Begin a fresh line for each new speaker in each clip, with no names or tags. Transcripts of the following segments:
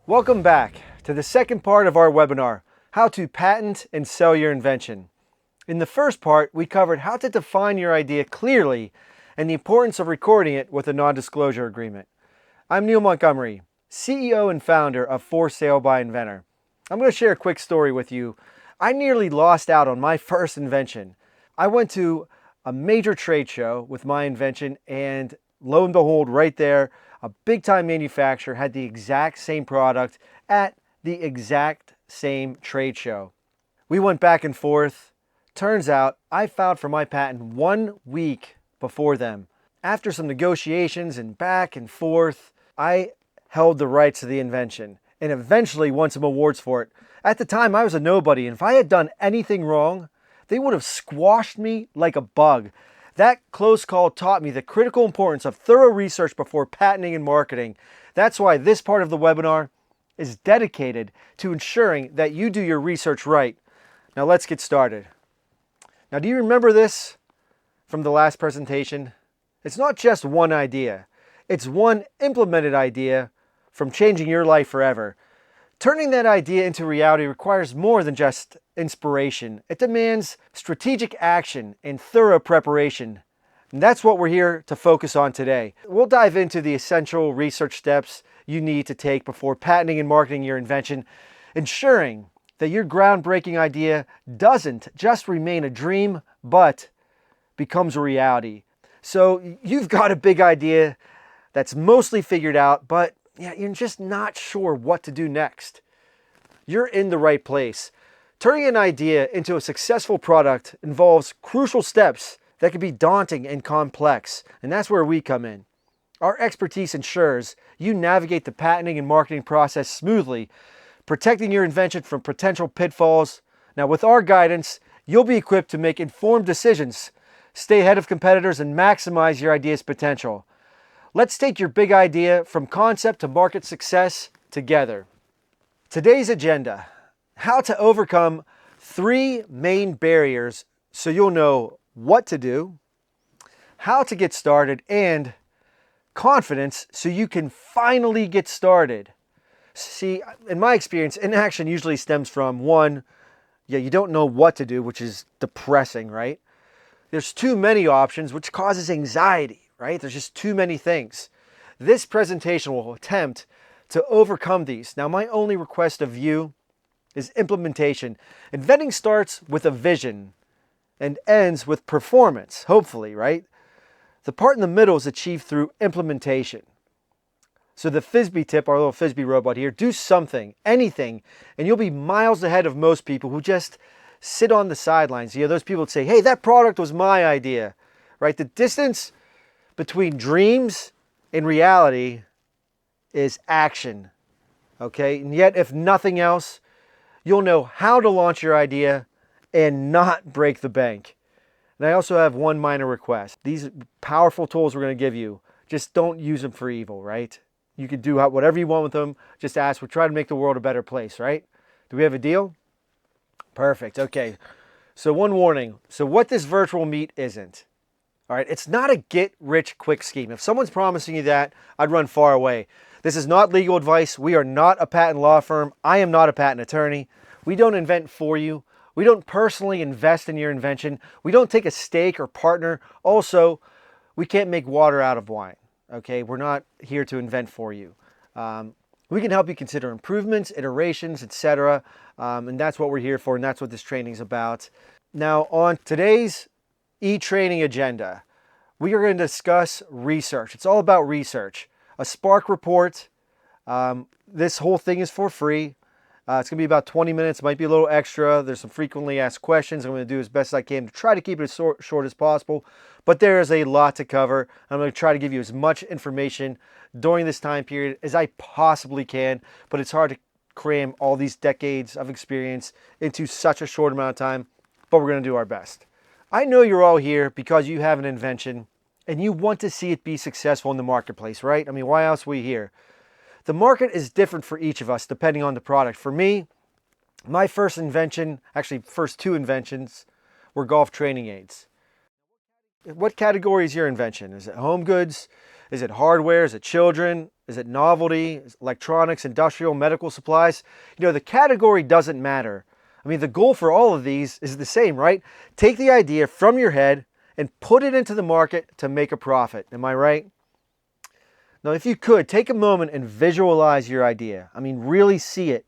Welcome back to the second part of our webinar, How to Patent and Sell Your Invention. In the first part, we covered how to define your idea clearly and the importance of recording it with a non-disclosure agreement. I'm Neil Montgomery, CEO and founder of For Sale by Inventor. I'm going to share a quick story with you. I nearly lost out on my first invention. I went to a major trade show with my invention, and lo and behold, right there, a big-time manufacturer had the exact same product at the exact same trade show. We went back and forth. Turns out I filed for my patent 1 week before them. After some negotiations and back and forth, I held the rights to the invention and eventually won some awards for it. At the time, I was a nobody, and if I had done anything wrong, they would have squashed me like a bug. That close call taught me the critical importance of thorough research before patenting and marketing. That's why this part of the webinar is dedicated to ensuring that you do your research right. Now let's get started. Now, do you remember this from the last presentation? It's not just one idea. It's one implemented idea from changing your life forever. Turning that idea into reality requires more than just inspiration. It demands strategic action and thorough preparation. And that's what we're here to focus on today. We'll dive into the essential research steps you need to take before patenting and marketing your invention, ensuring that your groundbreaking idea doesn't just remain a dream, but becomes a reality. So you've got a big idea that's mostly figured out, but you're just not sure what to do next. You're in the right place. Turning an idea into a successful product involves crucial steps that can be daunting and complex, and that's where we come in. Our expertise ensures you navigate the patenting and marketing process smoothly, protecting your invention from potential pitfalls. Now, with our guidance, you'll be equipped to make informed decisions, stay ahead of competitors, and maximize your idea's potential. Let's take your big idea from concept to market success together. Today's agenda: how to overcome 3 main barriers so you'll know what to do, how to get started, and confidence so you can finally get started. See, in my experience, inaction usually stems from one, you don't know what to do, which is depressing, right? There's too many options, which causes anxiety. Right? There's just too many things. This presentation will attempt to overcome these. Now, my only request of you is implementation. Inventing starts with a vision and ends with performance, hopefully, right? The part in the middle is achieved through implementation. So the Frisbee tip, our little Frisbee robot here, do something, anything, and you'll be miles ahead of most people who just sit on the sidelines. You know, those people that say, hey, that product was my idea, right? The distance between dreams and reality is action, okay? And yet, if nothing else, you'll know how to launch your idea and not break the bank. And I also have one minor request. These powerful tools we're going to give you, just don't use them for evil, right? You can do whatever you want with them. Just ask. We're trying to make the world a better place, right? Do we have a deal? Perfect. Okay. So one warning. So what this virtual meet isn't. All right, it's not a get-rich-quick scheme. If someone's promising you that, I'd run far away. This is not legal advice. We are not a patent law firm. I am not a patent attorney. We don't invent for you. We don't personally invest in your invention. We don't take a stake or partner. Also, we can't make water out of wine. Okay, we're not here to invent for you. We can help you consider improvements, iterations, etc. And that's what we're here for, and that's what this training is about. Now, on today's e-training agenda, we are going to discuss research. It's all about research. A Spark report. This whole thing is for free. It's going to be about 20 minutes, might be a little extra. There's some frequently asked questions. I'm going to do as best I can to try to keep it as short as possible, but there is a lot to cover. I'm going to try to give you as much information during this time period as I possibly can, but it's hard to cram all these decades of experience into such a short amount of time, but we're going to do our best. I know you're all here because you have an invention and you want to see it be successful in the marketplace, right? I mean, why else are we here? The market is different for each of us depending on the product. For me, my first invention, actually first 2 inventions, were golf training aids. What category is your invention? Is it home goods? Is it hardware? Is it children? Is it novelty? Is it electronics, industrial, medical supplies? You know, the category doesn't matter. I mean, the goal for all of these is the same, right? Take the idea from your head and put it into the market to make a profit. Am I right? Now, if you could, take a moment and visualize your idea. I mean, really see it.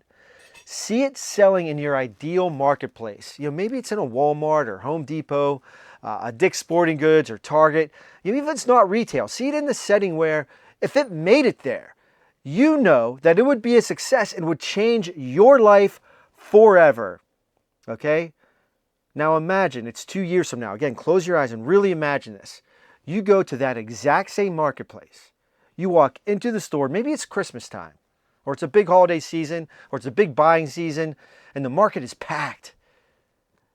See it selling in your ideal marketplace. You know, maybe it's in a Walmart or Home Depot, a Dick's Sporting Goods or Target. Even if it's not retail, see it in the setting where if it made it there, you know that it would be a success and would change your life forever. Okay? Now imagine it's 2 years from now. Again, close your eyes and really imagine this. You go to that exact same marketplace. You walk into the store, maybe it's Christmas time, or it's a big holiday season, or it's a big buying season, and the market is packed.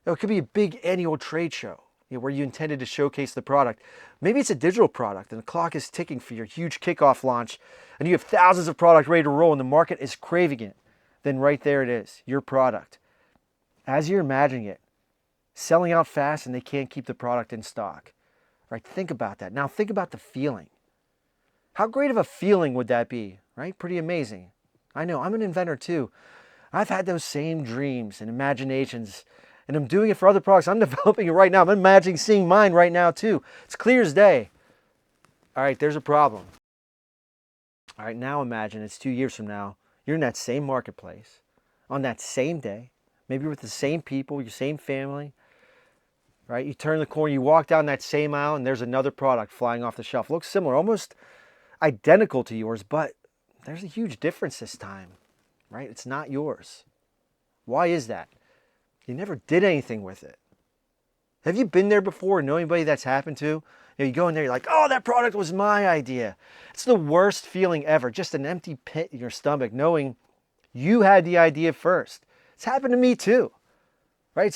It could be a big annual trade show, you know, where you intended to showcase the product. Maybe it's a digital product and the clock is ticking for your huge kickoff launch, and you have thousands of products ready to roll and the market is craving it. Then right there it is, your product. As you're imagining it, selling out fast and they can't keep the product in stock. Right? Think about that. Now think about the feeling. How great of a feeling would that be, right? Pretty amazing. I know, I'm an inventor too. I've had those same dreams and imaginations, and I'm doing it for other products. I'm developing it right now. I'm imagining seeing mine right now too. It's clear as day. All right, there's a problem. All right, now imagine it's 2 years from now. You're in that same marketplace on that same day, maybe with the same people, your same family, right? You turn the corner, you walk down that same aisle, and there's another product flying off the shelf. Looks similar, almost identical to yours, but there's a huge difference this time, right? It's not yours. Why is that? You never did anything with it. Have you been there before? Know anybody that's happened to? You know, you go in there, you're like, oh, that product was my idea. It's the worst feeling ever. Just an empty pit in your stomach knowing you had the idea first. It's happened to me too, right?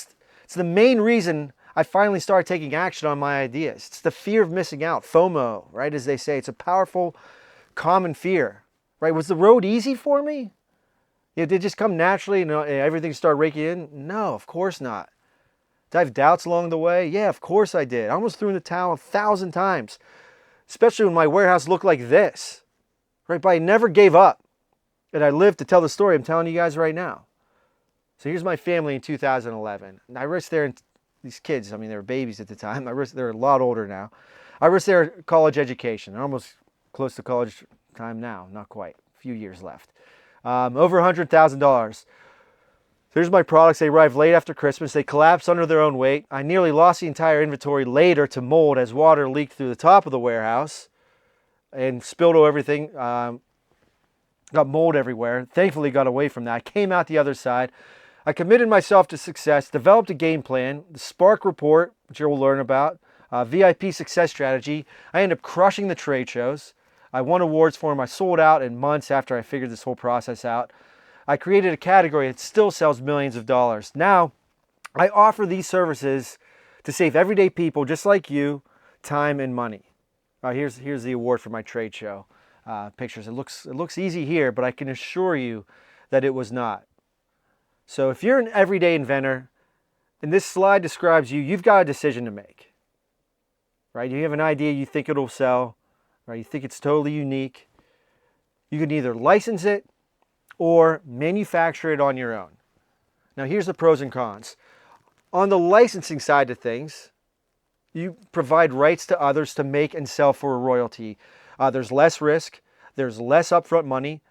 It's the main reason I finally started taking action on my ideas. It's the fear of missing out, FOMO, right? As they say, it's a powerful, common fear, right? Was the road easy for me? You know, did it just come naturally and everything started raking in? No, of course not. Did I have doubts along the way? Yeah, of course I did. I almost threw in the towel 1,000 times, especially when my warehouse looked like this, right? But I never gave up, and I lived to tell the story I'm telling you guys right now. So here's my family in 2011. And I risked these kids, I mean, they were babies at the time. They're a lot older now. I risked their college education. They're almost close to college time now. Not quite. A few years left. Over $100,000. Here's my products. They arrived late after Christmas. They collapsed under their own weight. I nearly lost the entire inventory later to mold as water leaked through the top of the warehouse and spilled over everything. Got mold everywhere. Thankfully got away from that. I came out the other side. I committed myself to success, developed a game plan, the Spark report, which you'll learn about, VIP success strategy. I ended up crushing the trade shows. I won awards for them. I sold out in months after I figured this whole process out. I created a category that still sells millions of dollars. Now, I offer these services to save everyday people just like you time and money. Here's the award for my trade show pictures. It looks easy here, but I can assure you that it was not. So if you're an everyday inventor, and this slide describes you, you've got a decision to make, right? You have an idea, you think it'll sell, right? You think it's totally unique. You can either license it or manufacture it on your own. Now here's the pros and cons. On the licensing side of things, you provide rights to others to make and sell for a royalty. There's less risk, there's less upfront money.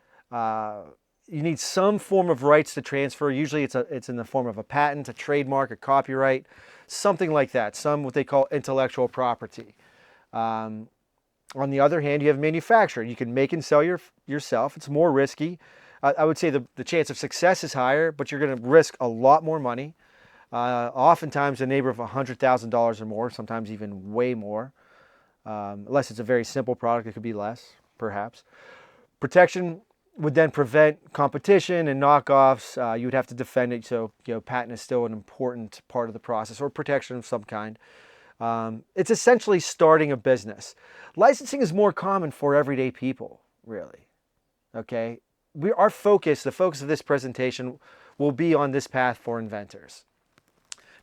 You need some form of rights to transfer. Usually it's in the form of a patent, a trademark, a copyright, something like that. Some what they call intellectual property. On the other hand, you have manufacturing. You can make and sell yourself. It's more risky. I would say the chance of success is higher, but you're going to risk a lot more money. Oftentimes a neighbor of $100,000 or more, sometimes even way more. Unless it's a very simple product, it could be less, perhaps. Protection would then prevent competition and knockoffs. You would have to defend it, so patent is still an important part of the process, or protection of some kind. It's essentially starting a business. Licensing is more common for everyday people, really. Okay, the focus of this presentation will be on this path for inventors.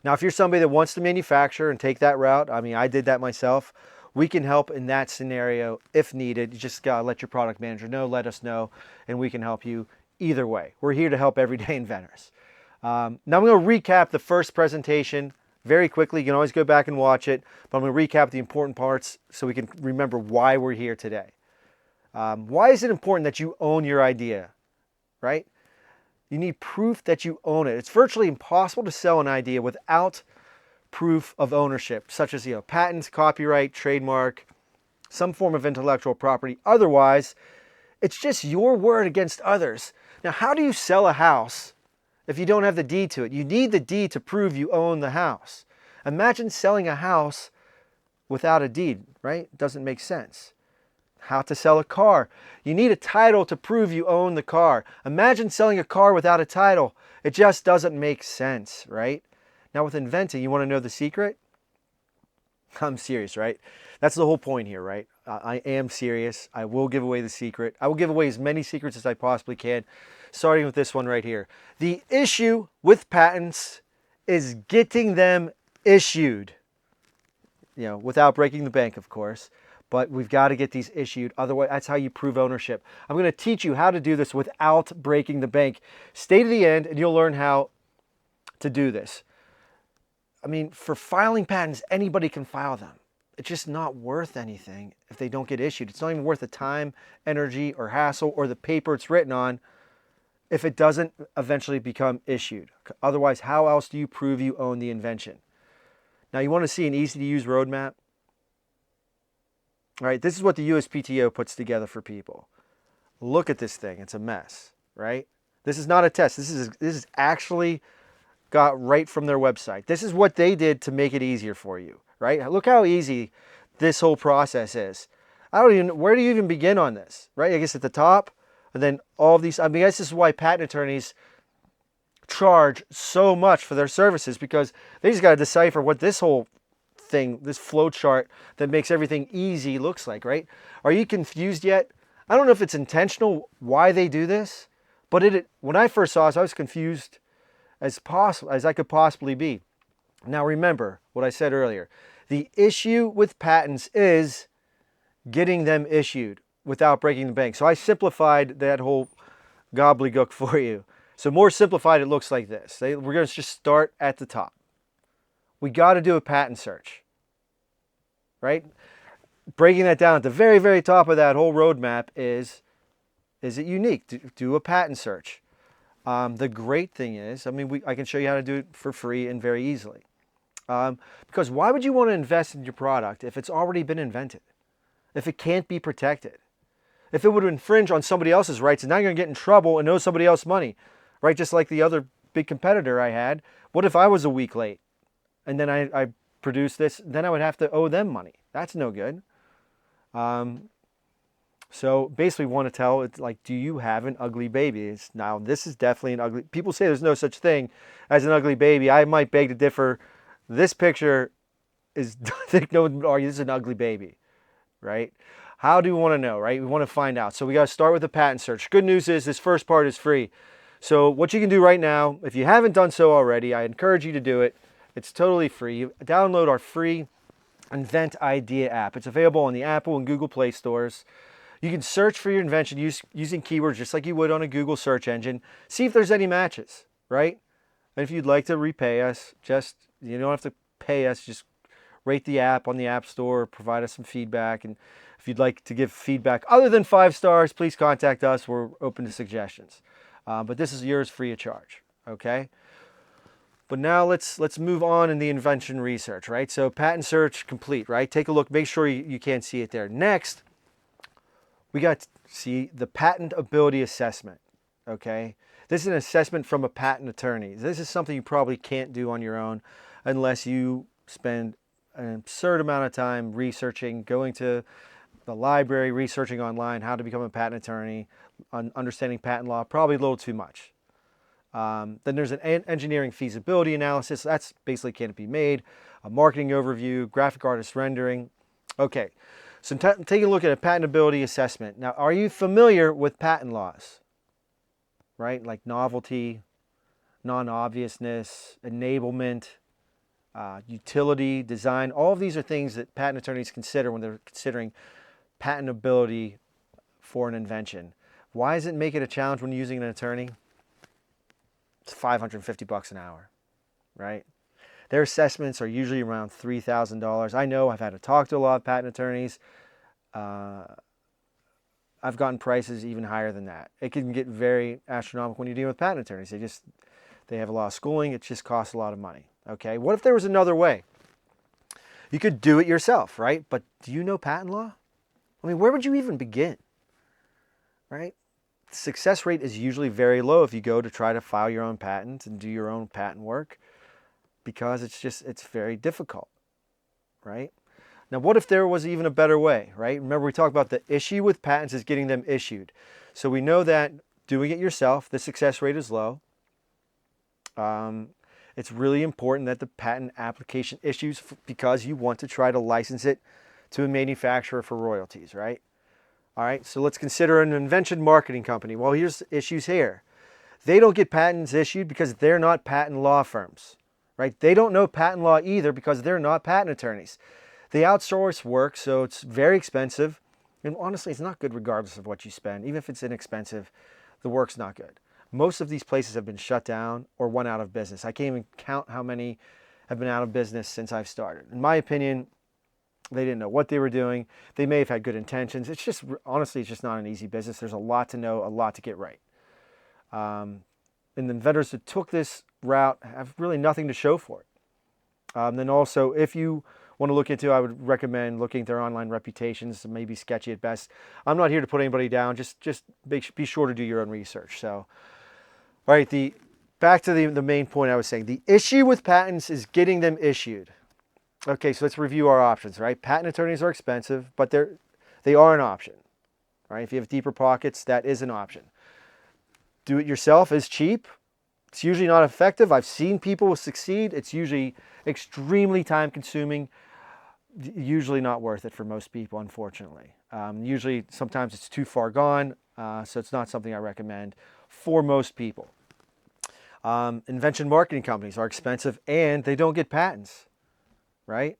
Now, if you're somebody that wants to manufacture and take that route, I mean, I did that myself. we can help in that scenario if needed. You just gotta let your product manager know, let us know, and we can help you either way. We're here to help everyday inventors. Now I'm going to recap the first presentation very quickly. You can always go back and watch it, but I'm going to recap the important parts so we can remember why we're here today. Why is it important that you own your idea, right? You need proof that you own it. It's virtually impossible to sell an idea without proof of ownership, such as patents, copyright, trademark, some form of intellectual property. Otherwise, it's just your word against others. Now, how do you sell a house if you don't have the deed to it? You need the deed to prove you own the house. Imagine selling a house without a deed, right? It doesn't make sense. How to sell a car. You need a title to prove you own the car. Imagine selling a car without a title. It just doesn't make sense, right? Now with inventing, you want to know the secret? I'm serious, right? That's the whole point here, right? I am serious. I will give away the secret. I will give away as many secrets as I possibly can, starting with this one right here. The issue with patents is getting them issued, without breaking the bank, of course. But we've got to get these issued. Otherwise, that's how you prove ownership. I'm going to teach you how to do this without breaking the bank. Stay to the end and you'll learn how to do this. I mean, for filing patents, anybody can file them. It's just not worth anything if they don't get issued. It's not even worth the time, energy, or hassle, or the paper it's written on if it doesn't eventually become issued. Otherwise, how else do you prove you own the invention? Now, you want to see an easy-to-use roadmap? All right, this is what the USPTO puts together for people. Look at this thing. It's a mess, right? This is not a test. This is actually got right from their website. This is what they did to make it easier for you, right? Look how easy this whole process is. Where do you even begin on this, right? I guess at the top, and then all of these, I guess this is why patent attorneys charge so much for their services, because they just got to decipher what this whole thing, this flow chart that makes everything easy looks like, right? Are you confused yet? I don't know if it's intentional why they do this, but when I first saw this, I was confused as I could possibly be. Now remember what I said earlier. The issue with patents is getting them issued without breaking the bank. So I simplified that whole gobbledygook for you. So more simplified, it looks like this. We're going to just start at the top. We got to do a patent search, right? Breaking that down at the very, very top of that whole roadmap is it unique? Do a patent search. The great thing is, I can show you how to do it for free and very easily. Because why would you want to invest in your product if it's already been invented? If it can't be protected? If it would infringe on somebody else's rights and now you're going to get in trouble and owe somebody else money, right? Just like the other big competitor I had. What if I was a week late and then I produced this? Then I would have to owe them money. That's no good. So basically we want to tell, it's like, do you have an ugly baby? Now this is definitely an ugly, people say there's no such thing as an ugly baby. I might beg to differ. This picture is, I think no one would argue this is an ugly baby, right? How do we want to know, right? We want to find out. So we got to start with the patent search. Good news is this first part is free. So what you can do right now, if you haven't done so already, I encourage you to do it. It's totally free. You download our free Invent Idea app. It's available on the Apple and Google Play stores. You can search for your invention using keywords just like you would on a Google search engine. See if there's any matches, right? And if you'd like to repay us, you don't have to pay us, just rate the app on the App Store, provide us some feedback. And if you'd like to give feedback other than 5 stars, please contact us. We're open to suggestions. But this is yours free of charge, okay? But now let's move on in the invention research, right? So patent search complete, right? Take a look, make sure you can't see it there. Next, we got to see the patentability assessment, okay? This is an assessment from a patent attorney. This is something you probably can't do on your own unless you spend an absurd amount of time researching, going to the library, researching online how to become a patent attorney, understanding patent law, probably a little too much. Then there's an engineering feasibility analysis. That's basically can it be made, a marketing overview, graphic artist rendering. Okay, so taking a look at a patentability assessment. Now, are you familiar with patent laws? Right, like novelty, non-obviousness, enablement, utility, design. All of these are things that patent attorneys consider when they're considering patentability for an invention. Why does it make it a challenge when using an attorney? It's $550 an hour, right? Their assessments are usually around $3,000. I know I've had to talk to a lot of patent attorneys. I've gotten prices even higher than that. It can get very astronomical when you're dealing with patent attorneys. They have a lot of schooling. It just costs a lot of money. Okay, what if there was another way? You could do it yourself, right? But do you know patent law? I mean, where would you even begin, right? The success rate is usually very low if you go to try to file your own patent and do your own patent work, because it's very difficult, right? Now, what if there was even a better way, right? Remember, we talked about the issue with patents is getting them issued. So we know that doing it yourself, the success rate is low. It's really important that the patent application issues because you want to try to license it to a manufacturer for royalties, right? All right, so let's consider an invention marketing company. Well, here's the issues here. They don't get patents issued because they're not patent law firms, right? They don't know patent law either because they're not patent attorneys. They outsource work, so it's very expensive. And honestly, it's not good regardless of what you spend. Even if it's inexpensive, the work's not good. Most of these places have been shut down or went out of business. I can't even count how many have been out of business since I've started. In my opinion, they didn't know what they were doing. They may have had good intentions. It's just, honestly, it's just not an easy business. There's a lot to know, a lot to get right. And the inventors that took this route have really nothing to show for it. Then also, if you want to look into, I would recommend looking at their online reputations. It may be sketchy at best. I'm not here to put anybody down. Just be sure to do your own research. So, all right, back to the main point I was saying. The issue with patents is getting them issued. Okay, so let's review our options, right? Patent attorneys are expensive, but they are an option, right? If you have deeper pockets, that is an option. Do it yourself is cheap. It's usually not effective. I've seen people succeed. It's usually extremely time consuming. Usually not worth it for most people, unfortunately. Usually, sometimes it's too far gone, so it's not something I recommend for most people. Invention marketing companies are expensive and they don't get patents, right?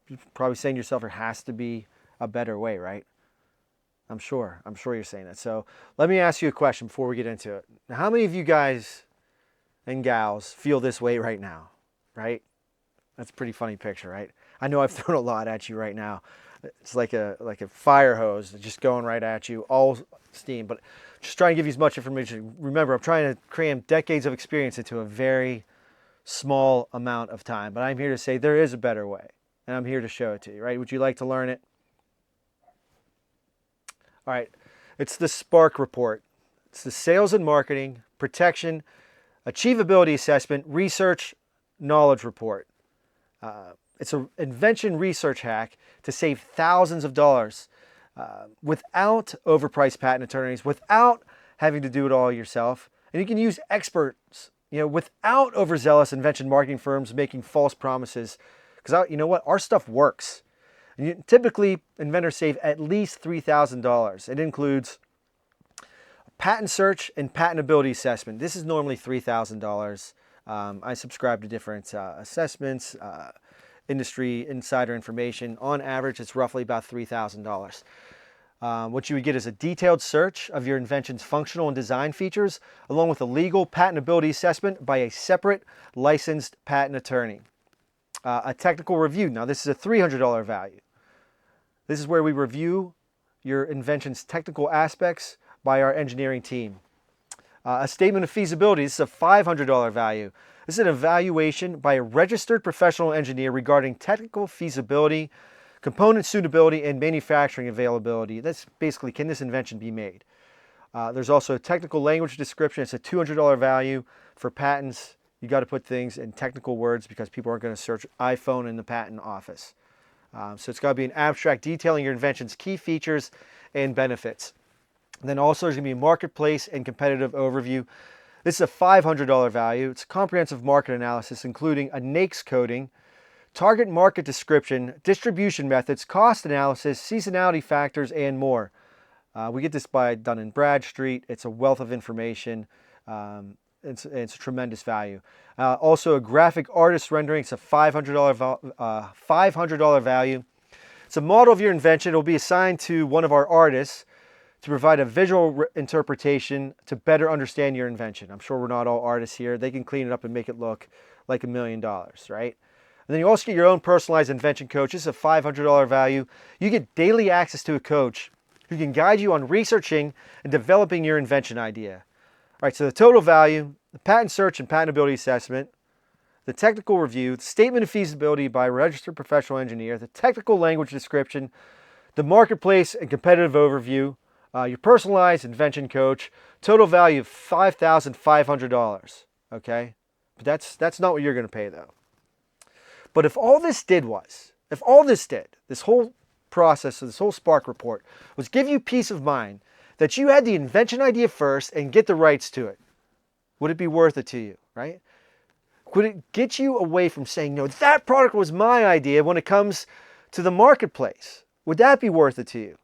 You're probably saying to yourself, there has to be a better way, right? I'm sure you're saying that. So let me ask you a question before we get into it. Now, how many of you guys and gals feel this way right now, right? That's a pretty funny picture, right? I know I've thrown a lot at you right now. It's like a fire hose just going right at you, all steam, but just trying to give you as much information. Remember, I'm trying to cram decades of experience into a very small amount of time, but I'm here to say there is a better way, and I'm here to show it to you, right? Would you like to learn it? All right, it's the SPARK report. It's the Sales and Marketing, Protection, Achievability Assessment, Research, Knowledge Report. It's an invention research hack to save thousands of dollars without overpriced patent attorneys, without having to do it all yourself. And you can use experts, without overzealous invention marketing firms making false promises. Because you know what? Our stuff works. And typically, inventors save at least $3,000. It includes patent search and patentability assessment. This is normally $3,000. I subscribe to different assessments, industry insider information. On average, it's roughly about $3,000. What you would get is a detailed search of your invention's functional and design features, along with a legal patentability assessment by a separate licensed patent attorney. A technical review. Now, this is a $300 value. This is where we review your invention's technical aspects by our engineering team. A statement of feasibility. This is a $500 value. This is an evaluation by a registered professional engineer regarding technical feasibility, component suitability, and manufacturing availability. That's basically, can this invention be made? There's also a technical language description. It's a $200 value. For patents, you got to put things in technical words because people aren't going to search iPhone in the patent office. So it's got to be an abstract detailing your invention's key features and benefits. And then also there's going to be a marketplace and competitive overview. This is a $500 value. It's a comprehensive market analysis, including a NAICS coding, target market description, distribution methods, cost analysis, seasonality factors, and more. We get this by Dun & Bradstreet. It's a wealth of information. it's a tremendous value. Also, a graphic artist rendering, it's a $500 value. It's a model of your invention. It will be assigned to one of our artists to provide a visual interpretation to better understand your invention. I'm sure we're not all artists here. They can clean it up and make it look like $1 million, right? And then you also get your own personalized invention coach. This is a $500 value. You get daily access to a coach who can guide you on researching and developing your invention idea. All right, so the total value, the patent search and patentability assessment, the technical review, the statement of feasibility by a registered professional engineer, the technical language description, the marketplace and competitive overview, your personalized invention coach, total value of $5,500, okay? But that's not what you're going to pay though. But if all this did, this whole process, this whole Spark report, was give you peace of mind that you had the invention idea first and get the rights to it, would it be worth it to you, right? Would it get you away from saying, no, that product was my idea when it comes to the marketplace? Would that be worth it to you?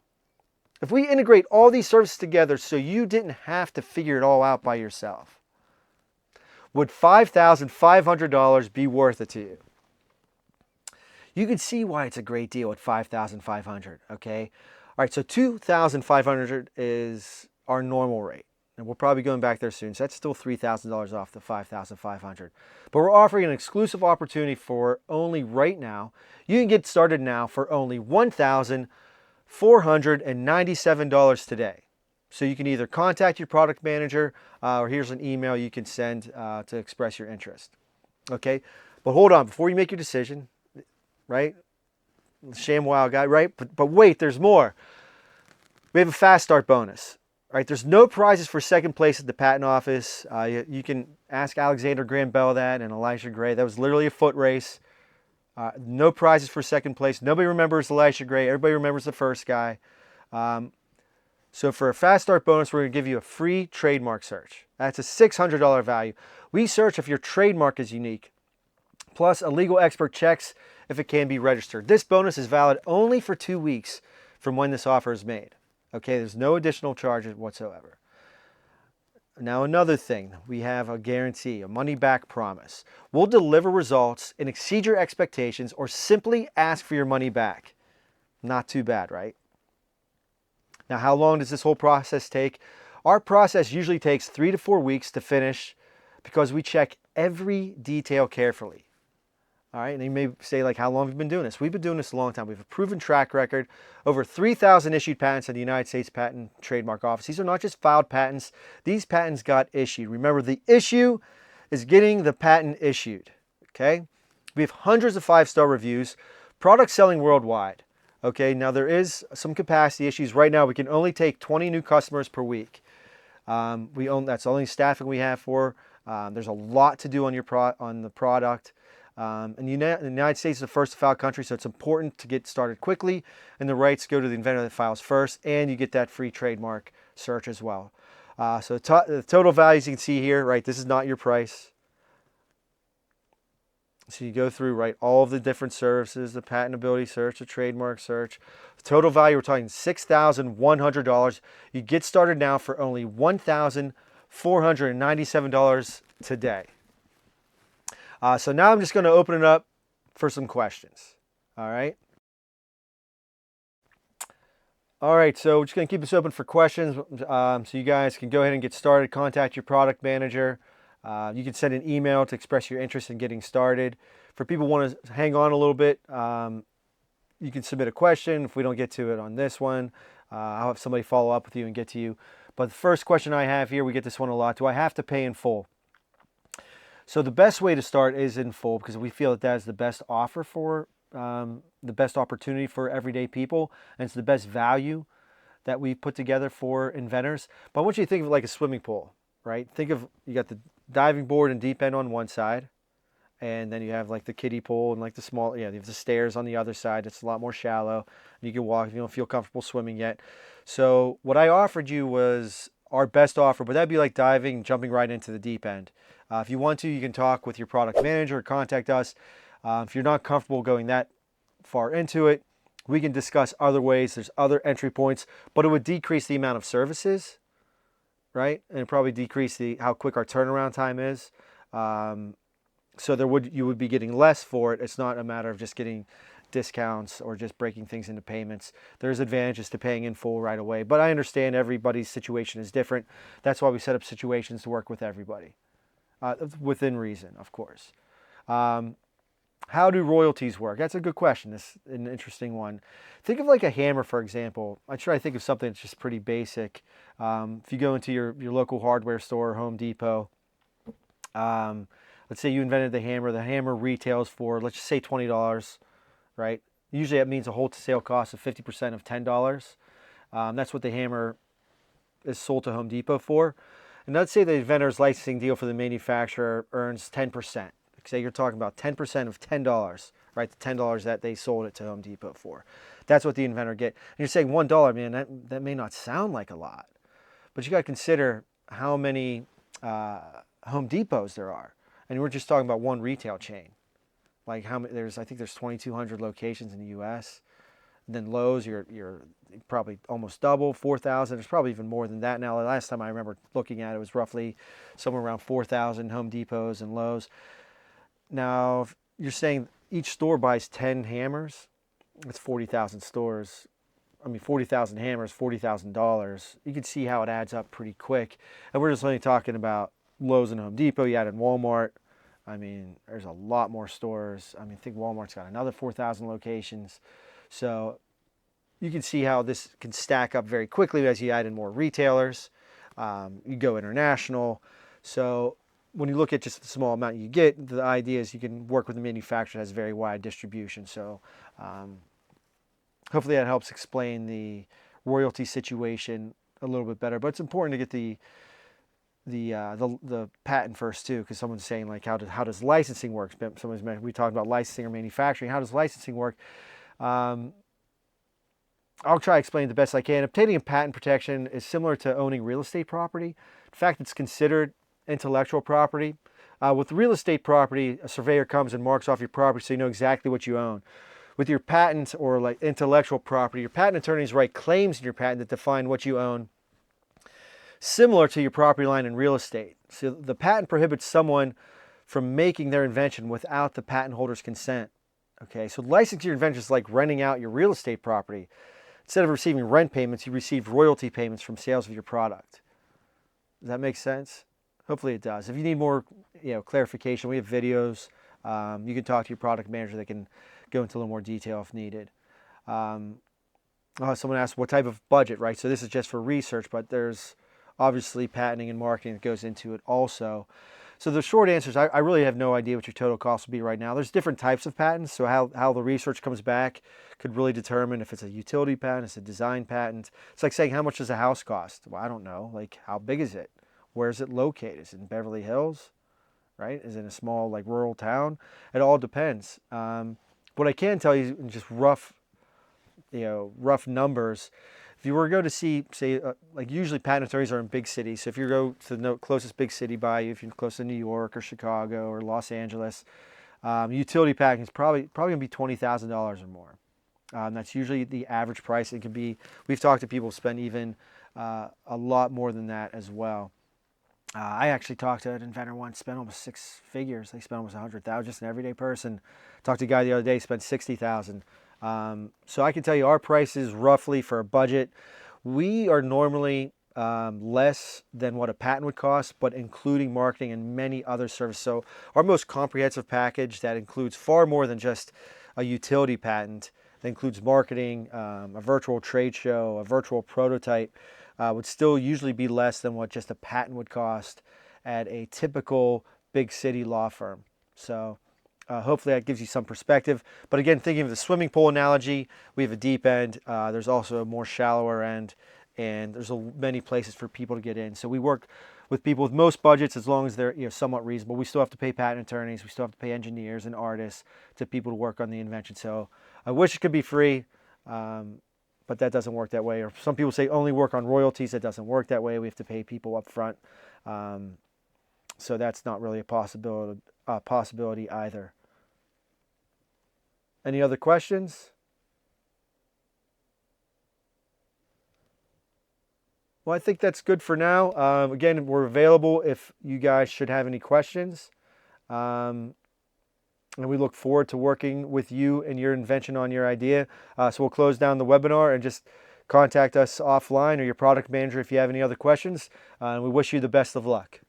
If we integrate all these services together so you didn't have to figure it all out by yourself, would $5,500 be worth it to you? You can see why it's a great deal at $5,500, okay? All right, so $2,500 is our normal rate. And we'll probably be going back there soon. So that's still $3,000 off the $5,500. But we're offering an exclusive opportunity for only right now. You can get started now for only $1,497 today. So you can either contact your product manager or here's an email you can send to express your interest. Okay, but hold on, before you make your decision, right? ShamWow guy, right? But wait, there's more. We have a fast start bonus. All right, there's no prizes for second place at the patent office. You can ask Alexander Graham Bell that and Elisha Gray. That was literally a foot race. No prizes for second place. Nobody remembers Elisha Gray. Everybody remembers the first guy. So for a fast start bonus, we're going to give you a free trademark search. That's a $600 value. We search if your trademark is unique. Plus, a legal expert checks if it can be registered. This bonus is valid only for 2 weeks from when this offer is made. Okay, there's no additional charges whatsoever. Now another thing, we have a guarantee, a money-back promise. We'll deliver results and exceed your expectations or simply ask for your money back. Not too bad, right? Now how long does this whole process take? Our process usually takes 3 to 4 weeks to finish because we check every detail carefully. All right, and you may say, like, how long have you been doing this? We've been doing this a long time. We have a proven track record, over 3,000 issued patents in the United States Patent and Trademark Office. These are not just filed patents. These patents got issued. Remember, the issue is getting the patent issued, okay? We have hundreds of 5-star reviews, products selling worldwide, okay? Now, there is some capacity issues. Right now, we can only take 20 new customers per week. That's the only staffing we have for. There's a lot to do on the product. And the United States is the first to file country, so it's important to get started quickly, and the rights go to the inventor that files first, and you get that free trademark search as well. So the total values you can see here, right, this is not your price. So you go through, right, all of the different services, the patentability search, the trademark search. The total value, we're talking $6,100. You get started now for only $1,497 today. So now I'm just going to open it up for some questions. All right. All right, so we're just going to keep this open for questions so you guys can go ahead and get started. Contact your product manager. You can send an email to express your interest in getting started. For people who want to hang on a little bit, you can submit a question. If we don't get to it on this one, I'll have somebody follow up with you and get to you. But the first question I have here, we get this one a lot. Do I have to pay in full? So the best way to start is in full because we feel that is the best offer for the best opportunity for everyday people, and it's the best value that we put together for inventors. But I want you to think of it like a swimming pool, right? Think of, you got the diving board and deep end on one side, and then you have like the kiddie pool and like the small, you have the stairs on the other side. It's a lot more shallow. You can walk if you don't feel comfortable swimming yet. So what I offered you was our best offer, but that'd be like diving, jumping right into the deep end. If you want to, you can talk with your product manager or contact us. If you're not comfortable going that far into it, we can discuss other ways. There's other entry points, but it would decrease the amount of services right? And it'd probably decrease how quick our turnaround time is. So you would be getting less for it. It's not a matter of just getting discounts or just breaking things into payments. There's advantages to paying in full right away, but I understand everybody's situation is different. That's why we set up situations to work with everybody, within reason, of course. How do royalties work? That's a good question. That's an interesting one. Think of like a hammer, for example. I try to think of something that's just pretty basic. If you go into your local hardware store, Home Depot, let's say you invented the hammer retails for, let's just say $20, right? Usually that means a wholesale cost of 50% of $10. That's what the hammer is sold to Home Depot for. And let's say the inventor's licensing deal for the manufacturer earns 10%. Say you're talking about 10% of $10, right? The $10 that they sold it to Home Depot for. That's what the inventor get. And you're saying $1, man, that may not sound like a lot, but you got to consider how many Home Depots there are. And we're just talking about one retail chain. Like how many? I think there's 2,200 locations in the U.S. And then Lowe's, you're probably almost double, 4,000. There's probably even more than that now. The last time I remember looking at it was roughly somewhere around 4,000 Home Depots and Lowe's. Now, if you're saying each store buys 10 hammers, it's 40,000 stores. 40,000 hammers, $40,000. You can see how it adds up pretty quick. And we're just only talking about Lowe's and Home Depot. You add in Walmart. There's a lot more stores. I think Walmart's got another 4,000 locations. So you can see how this can stack up very quickly as you add in more retailers. You go international. So when you look at just the small amount you get, the idea is you can work with a manufacturer that has very wide distribution. So hopefully that helps explain the royalty situation a little bit better. But it's important to get the patent first too, because someone's saying like, how does licensing work? We talked about licensing or manufacturing. How does licensing work? I'll try to explain it the best I can. Obtaining a patent protection is similar to owning real estate property. In fact, it's considered intellectual property. With real estate property, a surveyor comes and marks off your property so you know exactly what you own. With your patent or like intellectual property, your patent attorneys write claims in your patent that define what you own, similar to your property line in real estate. So the patent prohibits someone from making their invention without the patent holder's consent. Okay, so licensing your invention is like renting out your real estate property. Instead of receiving rent payments, you receive royalty payments from sales of your product. Does that make sense? Hopefully it does. If you need more clarification, we have videos. You can talk to your product manager that can go into a little more detail if needed. Someone asked what type of budget, right? So this is just for research, but there's obviously patenting and marketing that goes into it also. So the short answer is I really have no idea what your total cost will be right now. There's different types of patents, so how the research comes back could really determine if it's a utility patent, it's a design patent. It's like saying, how much does a house cost? Well, I don't know. Like, how big is it? Where is it located? Is it in Beverly Hills? Right? Is it in a small, like, rural town? It all depends. What I can tell you in just rough numbers, if you were to go to see, say, like usually patent attorneys are in big cities. So if you go to the closest big city by you, if you're close to New York or Chicago or Los Angeles, utility patent is probably going to be $20,000 or more. That's usually the average price. It can be. We've talked to people who spend even a lot more than that as well. I actually talked to an inventor once, spent almost six figures. They spent almost $100,000. Just an everyday person. Talked to a guy the other day, spent $60,000. So I can tell you our prices roughly for a budget. We are normally less than what a patent would cost, but including marketing and many other services. So our most comprehensive package that includes far more than just a utility patent, that includes marketing, a virtual trade show, a virtual prototype, would still usually be less than what just a patent would cost at a typical big city law firm. So hopefully that gives you some perspective. But again, thinking of the swimming pool analogy, we have a deep end. There's also a more shallower end, and there's many places for people to get in. So we work with people with most budgets as long as they're somewhat reasonable. We still have to pay patent attorneys. We still have to pay engineers and artists to people to work on the invention. So I wish it could be free, but that doesn't work that way. Or some people say only work on royalties. That doesn't work that way. We have to pay people up front. So that's not really a possibility either. Any other questions? Well, I think that's good for now. Again, we're available if you guys should have any questions. Um, and we look forward to working with you and your invention on your idea. So we'll close down the webinar and just contact us offline or your product manager if you have any other questions. And we wish you the best of luck.